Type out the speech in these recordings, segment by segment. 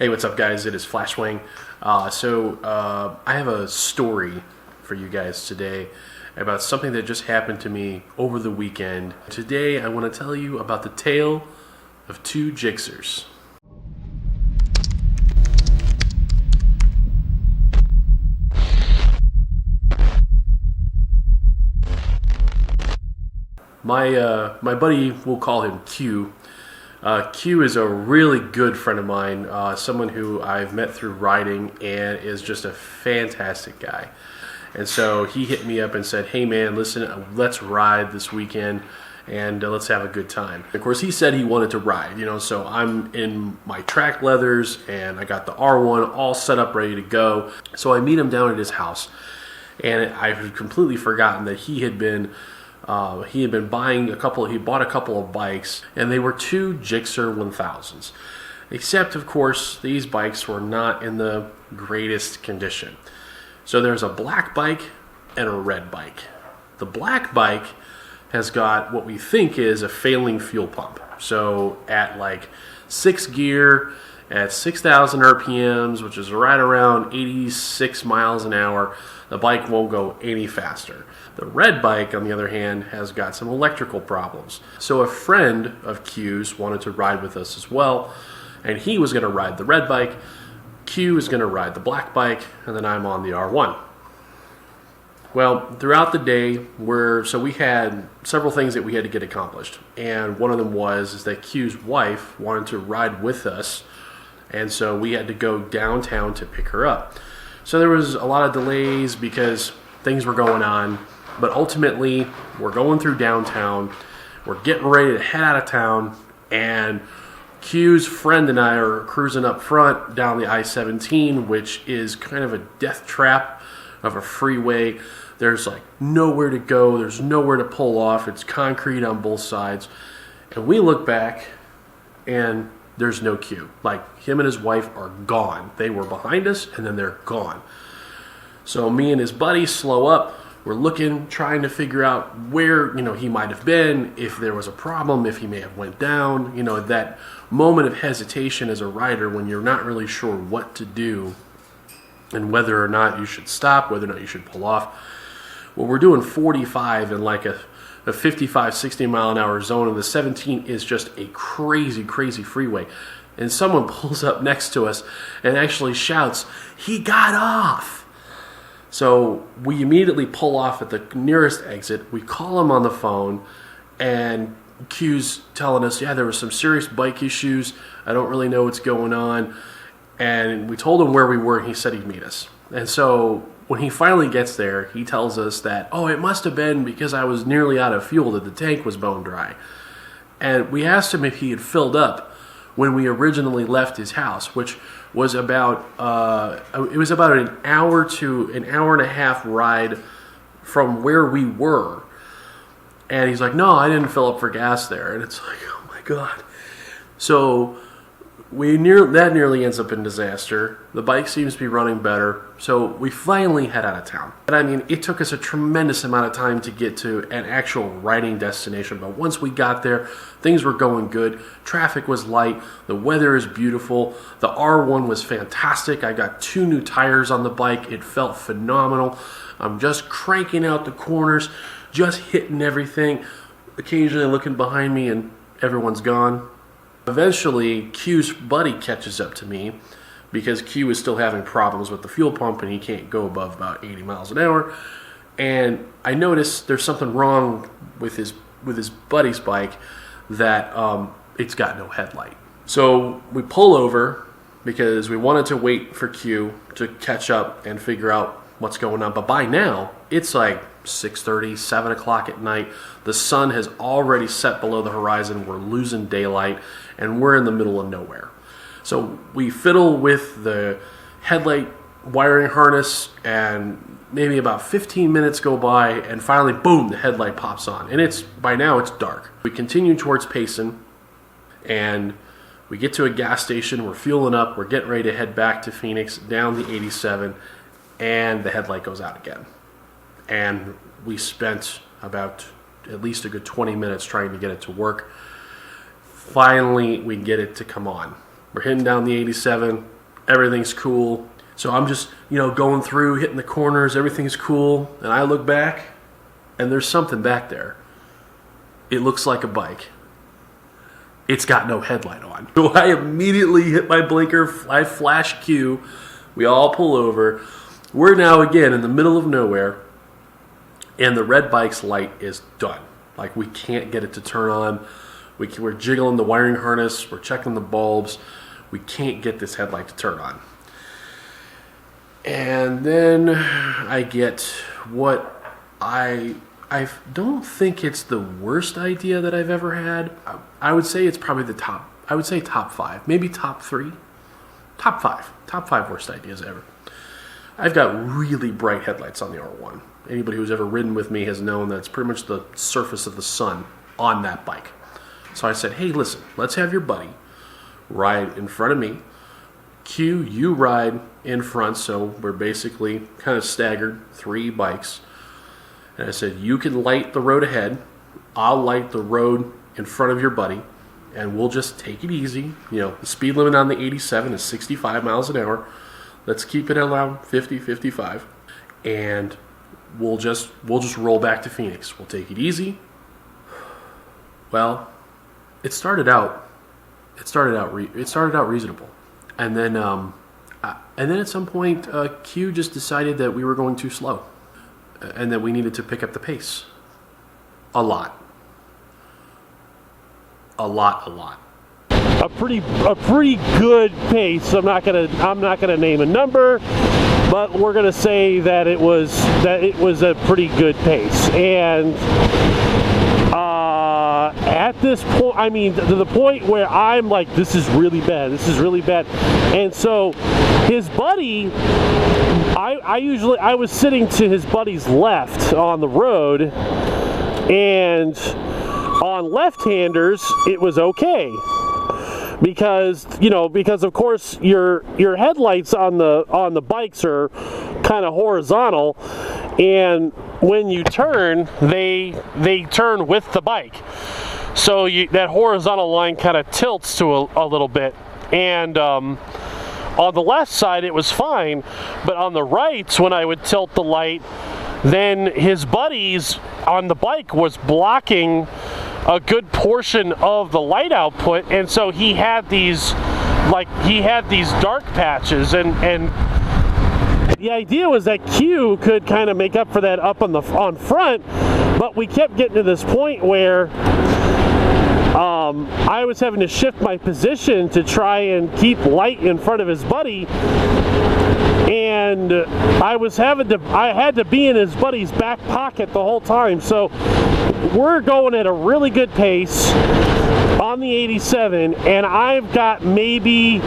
Hey, what's up, guys? It is Flashwing. I have a story for you guys today about something that just happened to me over the weekend. Today, I want to tell you about the tale of two GSXRs. My buddy, we'll call him Q. Q is a really good friend of mine, someone who I've met through riding and is just a fantastic guy. And so he hit me up and said, hey man, listen, let's ride this weekend and let's have a good time. Of course, he said he wanted to ride, so I'm in my track leathers and I got the R1 all set up, ready to go. So I meet him down at his house, and I had completely forgotten that he had been buying he bought a couple of bikes, and they were two GSXR 1000s. Except, of course, these bikes were not in the greatest condition. So there's a black bike and a red bike. The black bike has got what we think is a failing fuel pump. So at like 6 gear, at 6,000 RPMs, which is right around 86 miles an hour, the bike won't go any faster. The red bike, on the other hand, has got some electrical problems. So a friend of Q's wanted to ride with us as well, and he was going to ride the red bike, Q is going to ride the black bike, and then I'm on the R1. Well, throughout the day, we had several things that we had to get accomplished, and one of them was that Q's wife wanted to ride with us, and so we had to go downtown to pick her up. So there was a lot of delays because things were going on, but ultimately we're going through downtown, we're getting ready to head out of town, and Q's friend and I are cruising up front down the I-17, which is kind of a death trap of a freeway. There's like nowhere to go, there's nowhere to pull off, it's concrete on both sides, and we look back and there's no Q. Like, him and his wife are gone. They were behind us and then they're gone. So me and his buddy slow up. We're looking, trying to figure out where, he might have been, if there was a problem, if he may have went down. That moment of hesitation as a rider when you're not really sure what to do and whether or not you should stop, whether or not you should pull off. Well, we're doing 45 in like a 55, 60 mile an hour zone, and the 17 is just a crazy, crazy freeway. And someone pulls up next to us and actually shouts, "He got off!" So we immediately pull off at the nearest exit. We call him on the phone, and Q's telling us, yeah, there were some serious bike issues. I don't really know what's going on. And we told him where we were, and he said he'd meet us. And so when he finally gets there, he tells us that, it must have been because I was nearly out of fuel, that the tank was bone dry. And we asked him if he had filled up when we originally left his house, which was about an hour to an hour and a half ride from where we were. And he's like, no, I didn't fill up for gas there. And it's like, oh my God. So that nearly ends up in disaster. The bike seems to be running better, so we finally head out of town. And it took us a tremendous amount of time to get to an actual riding destination, but once we got there, things were going good. Traffic was light, the weather is beautiful, the R1 was fantastic. I got 2 new tires on the bike, it felt phenomenal. I'm just cranking out the corners, just hitting everything, occasionally looking behind me and everyone's gone. Eventually, Q's buddy catches up to me because Q is still having problems with the fuel pump and he can't go above about 80 miles an hour. And I noticed there's something wrong with his buddy's bike, that it's got no headlight. So we pull over because we wanted to wait for Q to catch up and figure out what's going on. But by now, it's like 6:30, 7 o'clock at night. The sun has already set below the horizon. We're losing daylight, and we're in the middle of nowhere. So we fiddle with the headlight wiring harness, and maybe about 15 minutes go by, and finally, boom, the headlight pops on. And by now it's dark. We continue towards Payson, and we get to a gas station. We're fueling up. We're getting ready to head back to Phoenix, down the 87, and the headlight goes out again. And we spent about at least a good 20 minutes trying to get it to work. Finally, we get it to come on. We're hitting down the 87. Everything's cool. So I'm just, going through, hitting the corners. Everything's cool. And I look back, and there's something back there. It looks like a bike. It's got no headlight on. So I immediately hit my blinker. I flash Q. We all pull over. We're now again in the middle of nowhere, and the red bike's light is done. Like, we can't get it to turn on. We're jiggling the wiring harness. We're checking the bulbs. We can't get this headlight to turn on. And then I get what I don't think it's the worst idea that I've ever had. I would say it's probably the top. I would say top 5, maybe top 3. Top 5 worst ideas ever. I've got really bright headlights on the R1. Anybody who's ever ridden with me has known that it's pretty much the surface of the sun on that bike. So I said, hey, listen, let's have your buddy ride in front of me. Q, you ride in front, so we're basically kind of staggered, 3 bikes. And I said, you can light the road ahead. I'll light the road in front of your buddy, and we'll just take it easy. The speed limit on the 87 is 65 miles an hour. Let's keep it around 50, 55, and we'll just roll back to Phoenix. We'll take it easy. Well, it started out reasonable, and then at some point, Q just decided that we were going too slow, and that we needed to pick up the pace. A lot. A pretty good pace. I'm not gonna name a number, but we're gonna say that it was a pretty good pace. And at this point, I mean, to the point where I'm like, this is really bad. And so his buddy, I was sitting to his buddy's left on the road, and on left-handers it was okay. Because of course your headlights on the bikes are kind of horizontal, and when you turn, they turn with the bike. So that horizontal line kind of tilts to a little bit, and on the left side it was fine, but on the right, when I would tilt the light, then his buddies on the bike was blocking a good portion of the light output, and so he had these dark patches, and the idea was that Q could kind of make up for that up on front, but we kept getting to this point where I was having to shift my position to try and keep light in front of his buddy, and I had to be in his buddy's back pocket the whole time. So we're going at a really good pace on the 87, and I've got maybe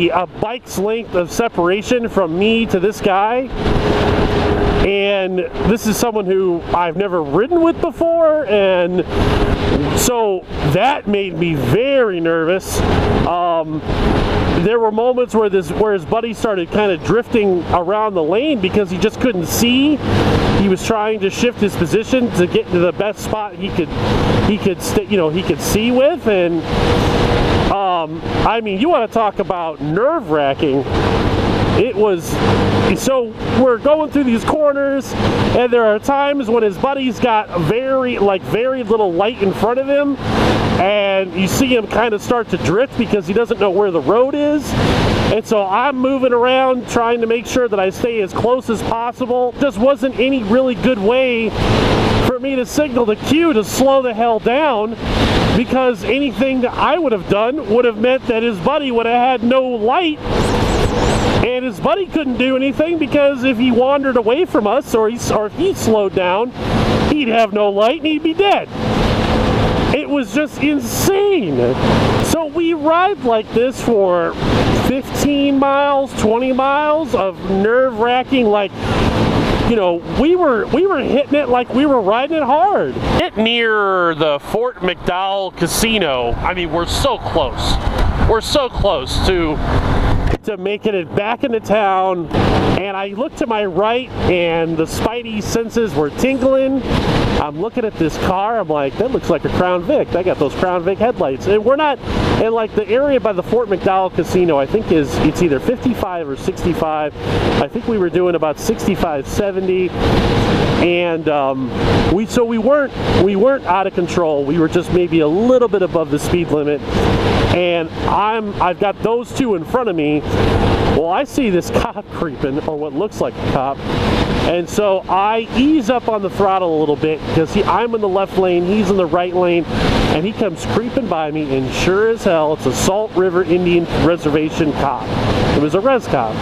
a bike's length of separation from me to this guy. And this is someone who I've never ridden with before, and so that made me very nervous. There were moments where his buddy started kind of drifting around the lane because he just couldn't see. He was trying to shift his position to get to the best spot he could see with, and I mean, you want to talk about nerve-wracking. It was, so we're going through these corners, and there are times when his buddy's got very little light in front of him, and you see him kind of start to drift because he doesn't know where the road is. And so I'm moving around trying to make sure that I stay as close as possible. Just wasn't any really good way for me to signal to Q to slow the hell down, because anything that I would have done would have meant that his buddy would have had no light. And his buddy couldn't do anything because if he wandered away from us or if he slowed down, he'd have no light and he'd be dead. It was just insane. So we ride like this for 15 miles, 20 miles of nerve-wracking, we were hitting it like we were riding it hard. It near the Fort McDowell Casino. I mean, we're so close. We're so close to to making it back into town, and I look to my right and the spidey senses were tingling. I'm looking at this car, I'm like, that looks like a Crown Vic. I got those Crown Vic headlights. And we're not, and like the area by the Fort McDowell Casino, I think it's either 55 or 65. I think we were doing about 65, 70. And we weren't out of control. We were just maybe a little bit above the speed limit. And I've got those two in front of me. Well, I see this cop creeping, or what looks like a cop. And so I ease up on the throttle a little bit because I'm in the left lane, he's in the right lane, and he comes creeping by me, and sure as hell, it's a Salt River Indian Reservation cop. It was a res cop.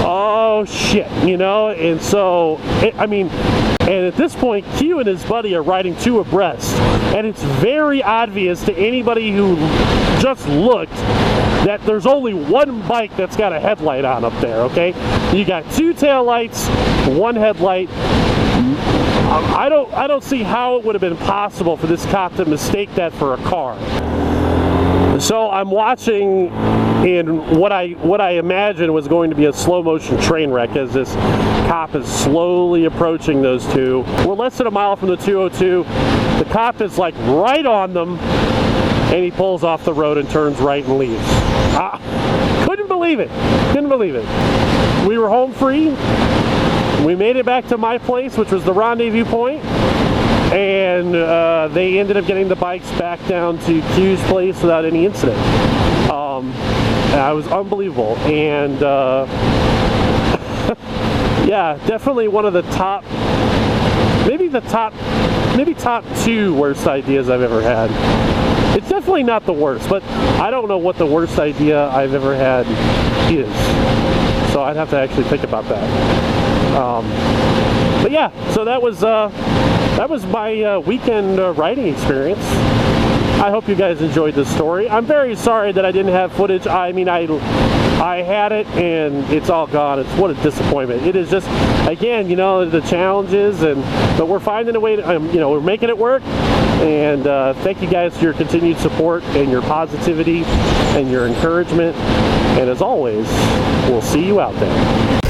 Oh shit, you know, and so, and at this point, Q and his buddy are riding two abreast, and it's very obvious to anybody who just looked that there's only one bike that's got a headlight on up there, okay? You got two taillights, one headlight. I don't see how it would have been possible for this cop to mistake that for a car. So I'm watching, and what I imagined was going to be a slow motion train wreck as this cop is slowly approaching those two. We're less than a mile from the 202. The cop is like right on them, and he pulls off the road and turns right and leaves. Couldn't believe it. Couldn't believe it. We were home free. We made it back to my place, which was the rendezvous point. And they ended up getting the bikes back down to Q's place without any incident. It was unbelievable, and yeah, definitely one of the top, maybe top two worst ideas I've ever had. It's definitely not the worst, but I don't know what the worst idea I've ever had is. So I'd have to actually think about that. But yeah, so that was my weekend riding experience. I hope you guys enjoyed this story. I'm very sorry that I didn't have footage. I mean, I had it and it's all gone. What a disappointment. It is just, again, you know, the challenges, but we're finding a way to, you know, we're making it work. And thank you guys for your continued support and your positivity and your encouragement. And as always, we'll see you out there.